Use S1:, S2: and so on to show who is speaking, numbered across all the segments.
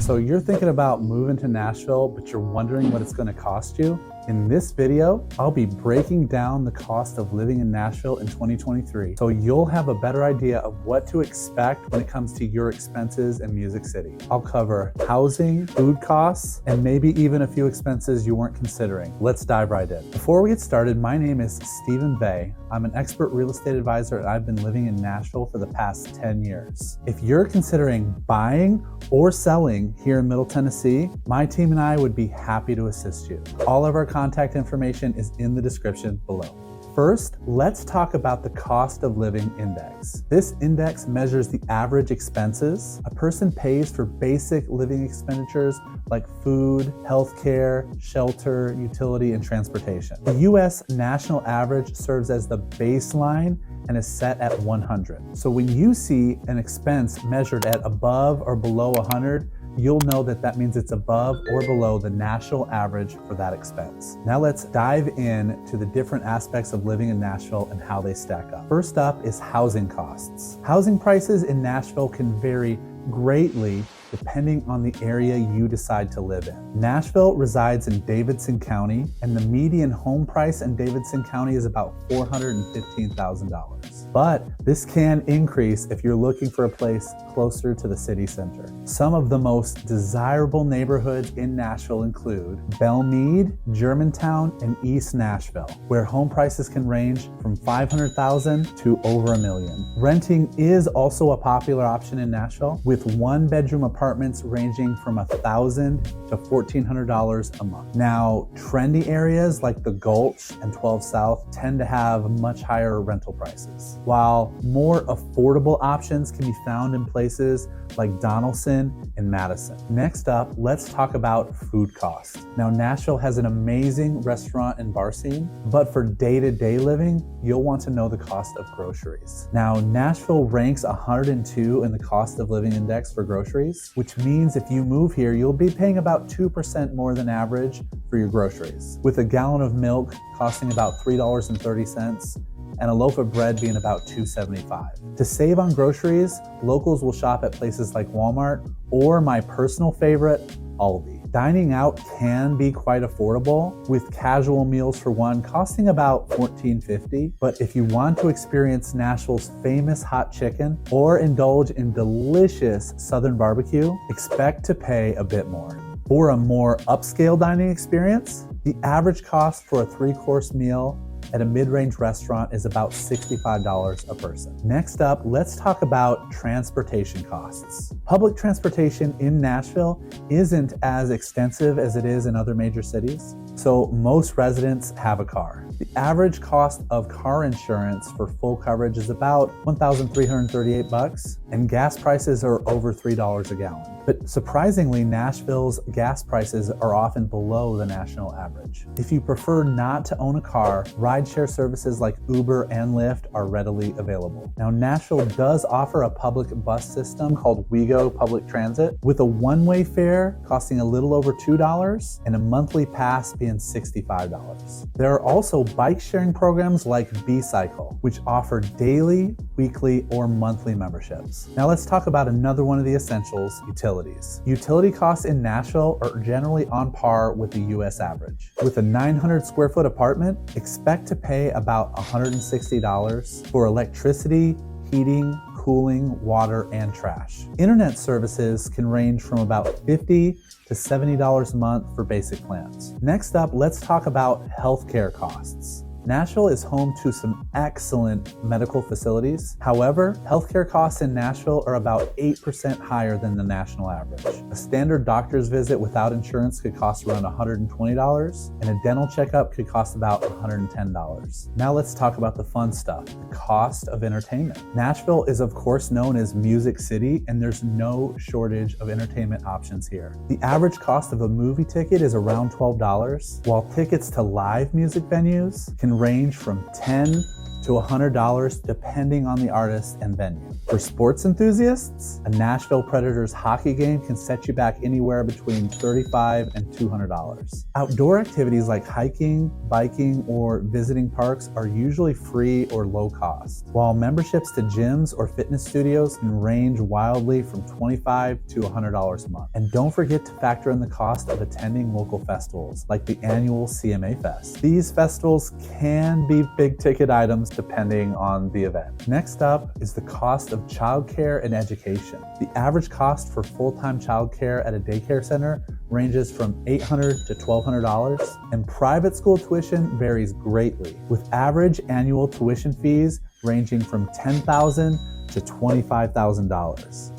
S1: So you're thinking about moving to Nashville, but you're wondering what it's going to cost you? In this video, I'll be breaking down the cost of living in Nashville in 2023, so you'll have a better idea of what to expect when it comes to your expenses in Music City. I'll cover housing, food costs, and maybe even a few expenses you weren't considering. Let's dive right in. Before we get started, my name is Stephen Bay. I'm an expert real estate advisor, and I've been living in Nashville for the past 10 years. If you're considering buying or selling here in Middle Tennessee, my team and I would be happy to assist you. All of our contact information is in the description below. First, let's talk about the cost of living index. This index measures the average expenses a person pays for basic living expenditures like food, healthcare, shelter, utility, and transportation. The U.S. national average serves as the baseline and is set at 100. So when you see an expense measured at above or below 100, you'll know that means it's above or below the national average for that expense. Now let's dive in to the different aspects of living in Nashville and how they stack up. First up is housing costs. Housing prices in Nashville can vary greatly depending on the area you decide to live in. Nashville resides in Davidson County, and the median home price in Davidson County is about $415,000. But this can increase if you're looking for a place closer to the city center. Some of the most desirable neighborhoods in Nashville include Belmead, Germantown, and East Nashville, where home prices can range from $500,000 to over $1 million. Renting is also a popular option in Nashville, with one-bedroom apartments ranging from $1,000 to $1,400 a month. Now, trendy areas like the Gulch and 12 South tend to have much higher rental prices, while more affordable options can be found in places like Donaldson and Madison. Next up, let's talk about food costs. Now, Nashville has an amazing restaurant and bar scene, but for day-to-day living, you'll want to know the cost of groceries. Now, Nashville ranks 102 in the cost of living index for groceries, which means if you move here, you'll be paying about 2% more than average for your groceries, with a gallon of milk costing about $3.30 and a loaf of bread being about $2.75. To save on groceries, locals will shop at places like Walmart or my personal favorite, Aldi. Dining out can be quite affordable, with casual meals for one costing about $14.50. But if you want to experience Nashville's famous hot chicken or indulge in delicious Southern barbecue, expect to pay a bit more. For a more upscale dining experience, the average cost for a 3-course meal at a mid-range restaurant is about $65 a person. Next up, let's talk about transportation costs. Public transportation in Nashville isn't as extensive as it is in other major cities, so most residents have a car. The average cost of car insurance for full coverage is about $1,338, and gas prices are over $3 a gallon. But surprisingly, Nashville's gas prices are often below the national average. If you prefer not to own a car, rideshare services like Uber and Lyft are readily available. Now, Nashville does offer a public bus system called WeGo Public Transit, with a one-way fare costing a little over $2 and a monthly pass being $65. There are also bike-sharing programs like B-Cycle, which offer daily, weekly, or monthly memberships. Now let's talk about another one of the essentials, utilities. Utility costs in Nashville are generally on par with the US average. With a 900 square foot apartment, expect to pay about $160 for electricity, heating, cooling, water, and trash. Internet services can range from about $50 to $70 a month for basic plans. Next up, let's talk about healthcare costs. Nashville is home to some excellent medical facilities. However, healthcare costs in Nashville are about 8% higher than the national average. A standard doctor's visit without insurance could cost around $120, and a dental checkup could cost about $110. Now let's talk about the fun stuff, the cost of entertainment. Nashville is of course known as Music City, and there's no shortage of entertainment options here. The average cost of a movie ticket is around $12, while tickets to live music venues can range from $10 to $100 depending on the artist and venue. For sports enthusiasts, a Nashville Predators hockey game can set you back anywhere between $35 and $200. Outdoor activities like hiking, biking, or visiting parks are usually free or low cost, while memberships to gyms or fitness studios can range wildly from $25 to $100 a month. And don't forget to factor in the cost of attending local festivals, like the annual CMA Fest. These festivals can be big ticket items depending on the event. Next up is the cost of childcare and education. The average cost for full-time childcare at a daycare center ranges from $800 to $1,200, and private school tuition varies greatly, with average annual tuition fees ranging from $10,000 to $25,000.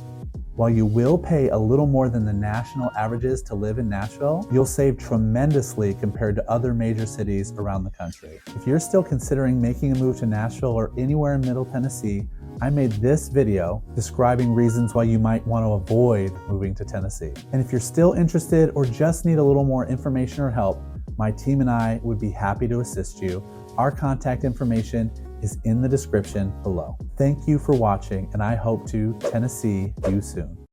S1: While you will pay a little more than the national averages to live in Nashville, you'll save tremendously compared to other major cities around the country. If you're still considering making a move to Nashville or anywhere in Middle Tennessee, I made this video describing reasons why you might want to avoid moving to Tennessee. And if you're still interested or just need a little more information or help, my team and I would be happy to assist you. Our contact information is in the description below. Thank you for watching, and I hope to Tennessee you soon.